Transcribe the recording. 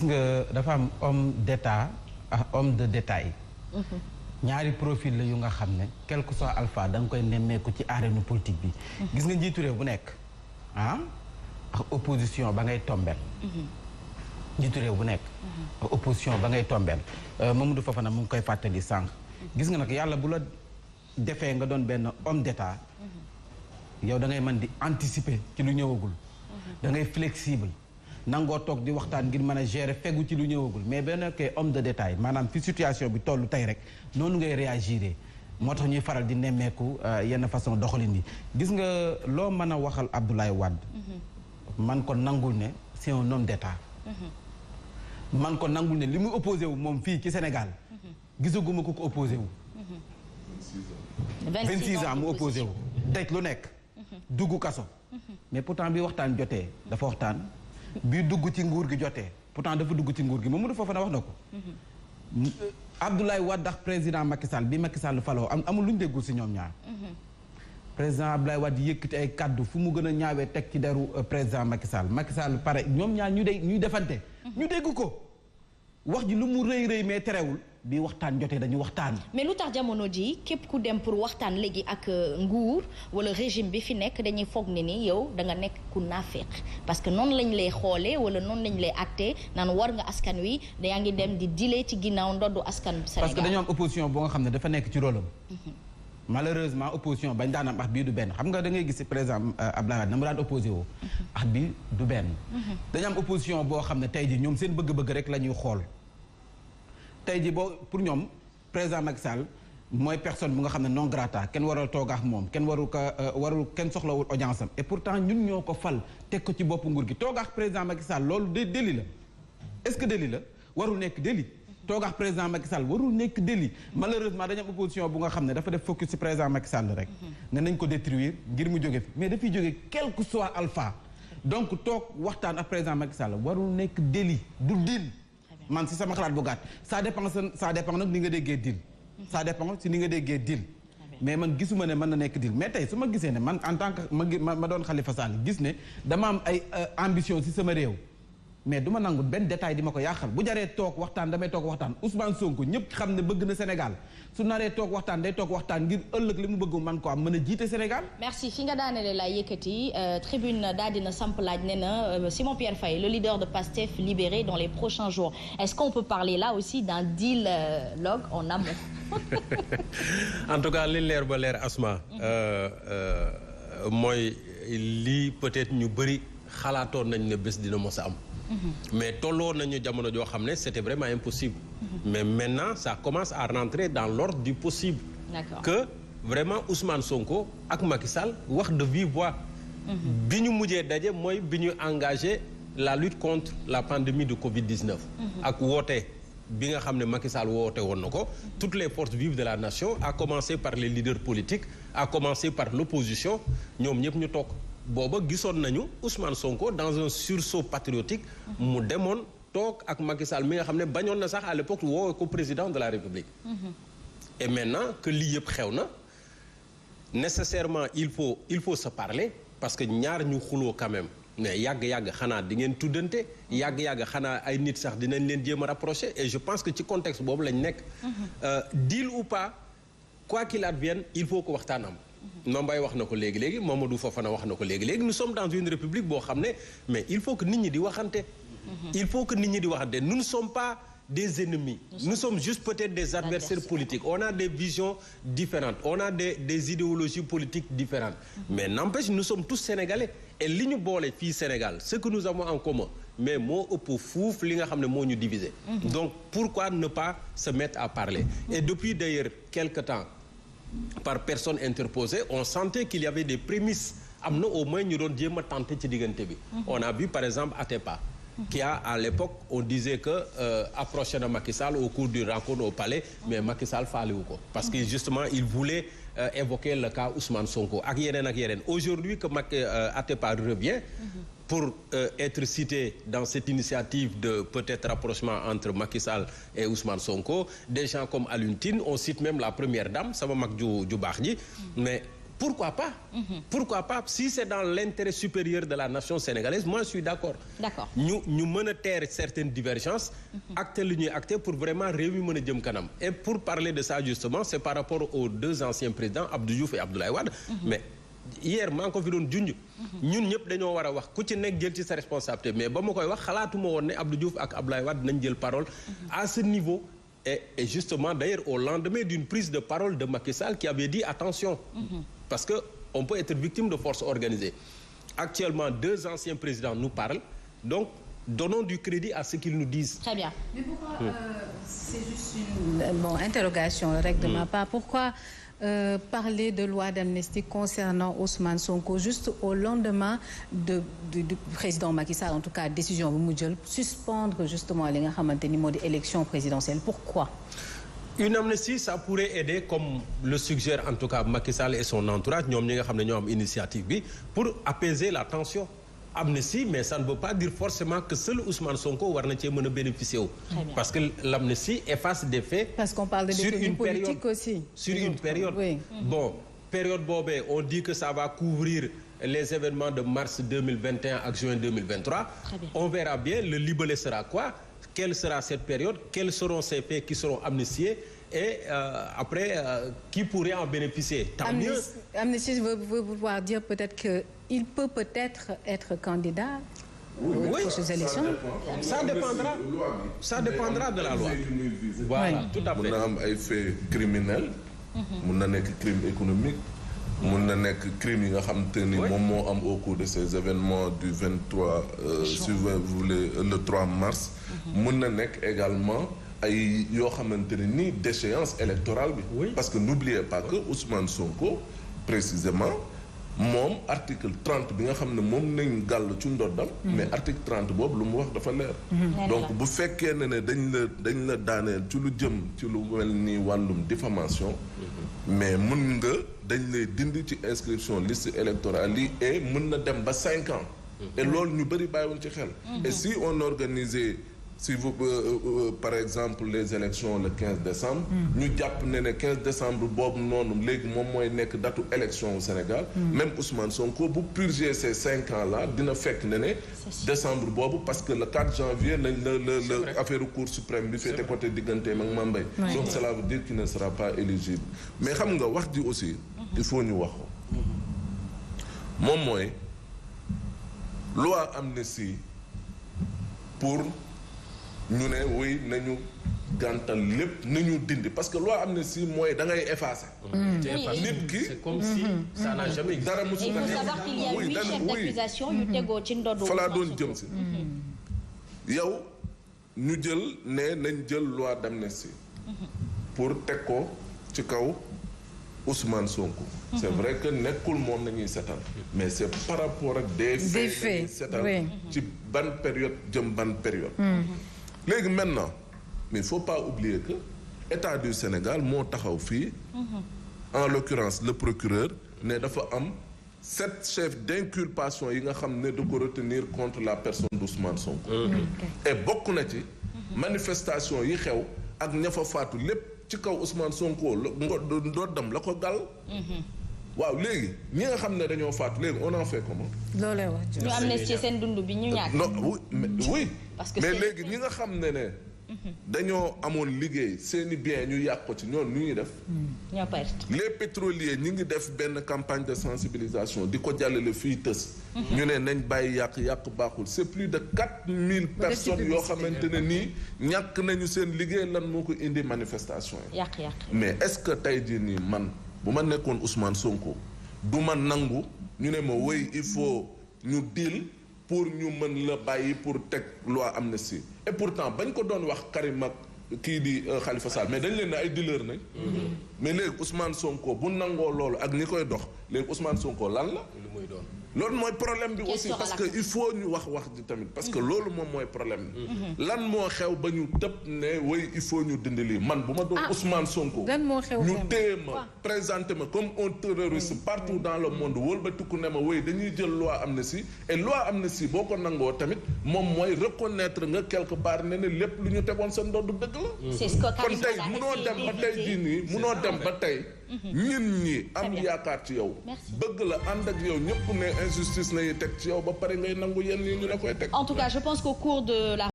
nga dafa am homme d'état ak homme de détail. ñaari profil la yu nga xam ne quel que soit alpha da nga koy nemmeeku ci arène politique bi. gis nga njiitu réew bu nekk ak opposition ba ngay tombel njiitu réew bu nekk. ak opposition ba ngay tombel Mamadou Fofana mu ngi koy fàttali sànq. gis nga nag yàlla bu la defee nga doon benn homme d'état. yow da ngay mën di anticiper ci lu ñëwagul. da ngay flexible. nangoo toog di waxtaan ngir mën a gérer fegu ci lu ñëwagul mais benn nekkee homme de détail maanaam fi situation bi tollu tey rek noonu ngay réagir moo tax ñuy faral di nemmeeku yenn façon doxalin yi gis nga loo mën a waxal Abdoulaye Wade. man ko nangul ne c'est un homme d'état. man ko nangul ne li mu opposé wu moom fii ci Sénégal. gisaguma ko opposé wu. 26 ans mu opposé wu teg lu nekk. dugg kaso. mais pourtant bi waxtaan jotee dafa waxtaan. bi dugg ci nguur gi jotee pourtant dafa dugg ci nguur gi Mamadou Fofana wax na ko. Abdoulaye Wade ak président Macky Sall bi Macky Sall faloo amul lu ñu déggul si ñoom ñaar. président Abdoulaye Wade yëkkati ay kaddu fu mu gën a ñaawee teg ci deru président Macky Sall Macky Sall pare ñoom ñaar ñuy defante. ñu dégg ko wax ji lu mu rëy rëy mais terewul bi waxtaan jotee dañu waxtaan. mais lu tax jamono ji képp ku dem pour waxtaan léegi ak nguur wala régime bi fi nekk dañuy foog ne ni yow da nga nekk ku naafeq parce que noonu lañ lay xoolee wala noonu lañ lay attee naan war nga askan wi yaa ngi dem di dilee ci ginnaaw ndoddu askan Sénégal. parce que dañoo am opposition boo nga xam ne dafa nekk ci rôle am. malheureusement opposition bañ daan am bii du benn xam nga da ngay gis par exemple Abdoulaye Wade na mu daan opposé woo. bii du benn. dañu am opposition boo xam ne tey ji ñoom seen bëgg-bëgg rek la ñuy xool. tey ji boo pour ñoom président Macky Sall mooy personne bu nga xam ne non grata kenn waral toog ak moom kenn warul kenn soxlawul audience am et pourtant ñun ñoo ko fal teg ko ci bopp nguur gi toog ak président Macky Sall loolu délit la est-ce que délit la warul nekk délit toog ak président Macky Sall warul nekk délit malheureusement dañu am opposition bu nga xam ne dafa def focus ci président Macky Sall rek ne nañ ko détruire ngir mu jóge fi mais dafay jóge quel que soit alpha donc toog waxtaan ak président Macky Sall warul nekk délit du deal man si sama xalaat bu gàtt ça dépend nag ni nga déggee deal ça dépend si ni nga déggee deal mais man gisuma ne mën na nekk deal mais tey su ma gisee ne man en tant que ma doon Khalifa Sall gis ne dama am ay ambition si sama réew mais du ma nangu benn détail di ma ko yàqal bu jaree toog waxtaan damay toog waxtaan Ousmane Sonko ñëpp xam ne bëgg na Sénégal su naree toog waxtaan day toog waxtaan ngir ëllëg li mu bëgg man ko am mën a jiite Sénégal. merci fi nga daanelee laa yëkkati tribune daal dina samp laaj ne na Simon Pierre Faye le leader de PASTEF libéré dans les prochains jours est-ce qu'on peut parler là aussi d'un deal log en amont. en tout cas li leer ba leer Asma. mooy lii peut-être ñu bëri xalaatoon nañ ne bés dina mos a am. mais tolloo nañu jamono joo xam ne c'était vraiment impossible. mais maintenant ça commence à rentrer dans l'ordre du possible. D'accord. Que vraiment Ousmane Sonko ak Macky Sall wax de vive voix. bi ñu mujjee daje mooy bi ñu engagé la lutte contre la pandémie de Covid-19. ak woote bi nga xam ne Macky Sall woote woon na ko. toutes les forces vives de la nation à commencer par les leaders politiques à commencer par l'opposition ñoom ñëpp ñu toog. booba gisoon nañu Ousmane Sonko dans un sursaut patriotique mu demoon toog ak Macky Sall mi nga xam ne bañoon na sax à l'époque woo ko président de la République. Et maintenant que lii yëpp xew na nécessairement il faut se parler parce que ñaar ñu xuloo quand même mais yàgg-yàgg xanaa di ngeen tuddante yàgg-yàgg xanaa ay nit sax dinañ leen jéem a rapprocher et je pense que ci contexte boobu lañ nekk. Deal ou pas quoi qu'il advienne il faut que waxtaan am. Mbaye wax na ko léegi-léegi Mamadou Fofana wax na ko léegi-léegi nous sommes dans une république boo xam ne mais il faut que nit ñi di waxante. il faut que nit ñi di waxante nous ne sommes pas des ennemis. nous sommes juste peut-être des adversaires politiques on a des visions différentes on a des idéologies politiques différentes. mais n'empêche nous sommes tous sénégalais et li ñu boole fii Sénégal ce que nous avons en commun mais moo ëpp fuuf li nga xam ne moo ñu diviser. donc pourquoi ne pas se mettre à parler. et depuis d'ailleurs quelque temps. par personne interposée on sentait qu'il y avait des prémices am na au moins ñu doon jéem a tenter ci diggante bi. on a vu par exemple Atepa. qui a à l'époque on disait que approché na Macky Sall au cours d'une rencontre au palais mais Macky Sall faalewu ko parce que justement il voulait évoquer le cas Ousmane Sonko ak yeneen aujourd'hui que Atepa revient pour être cité dans cette initiative de peut-être rapprochement entre Macky Sall et Ousmane Sonko des gens comme Alioune Tine on cite même la première dame sama mag ju baax ji mais pourquoi pas? Pourquoi pas? Si c'est dans l'intérêt supérieur de la nation sénégalaise, moi je suis d'accord. ñu mën a teer certaines divergences. acter lu ñuy acter pour vraiment réew mi mën a jëm kanam. et pour parler de ça justement c'est par rapport aux deux anciens présidents Abdou Diouf et Abdoulaye Wade. mais hier maa ngi ko fi doon junj. ñun ñëpp dañoo war a wax ku ci nekk jël ci sa responsabilité mais ba ma koy wax xalaatuma woon ne Abdou Diouf ak Abdoulaye Wade nañ jël parole à ce niveau. Et justement d'ailleurs au lendemain d'une prise de parole de Macky Sall qui avait dit attention. Parce que on peut être victime de forces organisées. Actuellement, deux anciens présidents nous parlent, donc donnons du crédit à ce qu'ils nous disent. Très bien. Mais pourquoi c'est juste une interrogation rek de ma part. Pourquoi parler de loi d'amnistie concernant Ousmane Sonko juste au lendemain du président Macky Sall, en tout cas décision bu mu jël suspendre justement li nga xamante ni moo di élection présidentielle. Pourquoi? Une amnistie, ça pourrait aider, comme le suggère en tout cas Macky Sall et son entourage, ñoom ñi nga xam ne ñoo am initiative bi, pour apaiser la tension. Amnistie, mais ça ne veut pas dire forcément que seul Ousmane Sonko war na cee mën a bénéficier wu. Parce que l'amnistie efface des faits. Parce qu'on parle de détenus politiques aussi. Sur une période. Oui. Bon, période boobee, on dit que ça va couvrir les événements de mars 2021 ak juin 2023. On verra bien, le libellé sera quoi? Quelle sera cette période? Quels seront ces faits qui seront amnistiés? Et après, qui pourrait en bénéficier? Tant mieux. Amnistie veut pouvoir dire peut-être qu'il peut peut-être être candidat pour ces élections. Ça dépendra de la loi. Voilà, tout à fait. mun na am ay faits criminels. mun na nekk crime économique. mun na nekk crime yi nga xam te ni moom moo am au cours de ces événements du 23 si vous voulez le 3 mars. mun na nekk également ay yoo xamante ne ni déchéance électorale bi. Parce que n'oubliez pas que Ousmane Sonko précisément moom article 30 bi nga xam ne moom nañ gàll ci ndoddam. mais article 30 boobu lu mu wax dafa leer. donc bu fekkee ne dañ la daaneel ci lu jëm ci lu mel ni wàllum diffamation. mais mën nga dañ lay dindi ci inscription liste électorale yi et mën na dem ba 5 ans. et loolu ñu bëri bàyyiwoon ci xel. et si on organisait si vous par exemple les élections le 15 décembre. ñu jàpp ne 15 décembre boobu noonu léegi moom mooy nekk datu élection au Sénégal. même Ousmane Sonko bu purger ces 5 ans là dina fekk ne décembre boobu parce que le 4 janvier lañ la affaire Cour suprême bi féete côté digganteem ak Mame Mbaye. donc cela veut dire qu'il ne sera pas éligible. mais xam nga wax ji aussi. il faut ñu wax ko. moom mooy loi amnistie pour. ñu ne oui nañu gàntal lépp nañu dindi parce que loi amnistie mooy da ngay effacer. nit ki c'est comme si ça n'a jamais existé. dara mosul il faut savoir qu'il y a 8 chefs d'accusation yu tegoo ci ndodd. fa laa doon jëm si. yow ñu jël ne nañ jël loi d'amnistie pour teg ko ci kaw Ousmane Sonko. c'est vrai que nekkul moom nañuy setal mais c'est par rapport ak des faits nañuy setal ci ban période jëm ban période. léegi maintenant mais il faut pas oublier que État du Sénégal moo taxaw fii en l'occurrence le procureur ne dafa am 7 chefs d'inculpation yi nga xam ne da ko retenir contre la personne d'Ousmane Sonko. et bokk na ci manifestation yi xew ak ña fa faatu lépp ci kaw Ousmane Sonko ndoddam la ko gàll. waaw léegi ñi nga xam ne dañoo faatu léegi on en fait comment. loolee wax ñu amnistie seen dund bi ñu ñàkk. non oui parce que mais léegi ñi nga xam ne dañoo amoon liggéey seeni bien ñu yàq ko ci ñoom nu ñuy def. ñoo perte. les pétroliers ñi ngi def benn campagne de sensibilisation di ko jàllale fii tës. ñu ne nañ bàyyi yàq baaxul c'est plus de 4000 personnes yoo xamante ne nii ñàkk nañu seen liggéey lan moo ko indi manifestation yi. yàq mais est-ce que tey jii nii man bu ma nekkoon Ousmane Sonko du ma nangu ñu ne ma wéy il faut ñu deal pour ñu mën la bàyyi pour teg loi amnistie et pourtant bañ ko doon wax Karim ak kii di Khalifa Sall mais dañ leen ne ay dealer nañ. mais léegi Ousmane Sonko bu nangoo loolu ak ñi koy dox léegi Ousmane Sonko lan la. lu muy doon. loolu mooy problème bi aussi parce que il faut ñu wax ji tamit parce que loolu moom mooy problème bi. lan moo xew ba ñu tëb ne oui il faut ñu dindi lii man bu ma doon Ousmane Sonko. lan moo xew ñu téye ma présenté ma comme un terroriste partout dans le monde wëlbatiku ne ma oui dañuy jël loi amnistie et loi amnistie boo ko nangoo tamit moom mooy reconnaître nga quelque part ne lépp lu ñu tegoon sa ndodd dëgg la. c'est ce que kon tey munoo dem ba tey jii nii munoo dem ba tey. ñin ñi am yaakaar ci yow. bëgg la ànd ak yow ñëpp ne injustice nañu teg ci yow ba pare ngay nangu yenn yi ñu la koy teg. En tout cas, je pense qu'au cours de la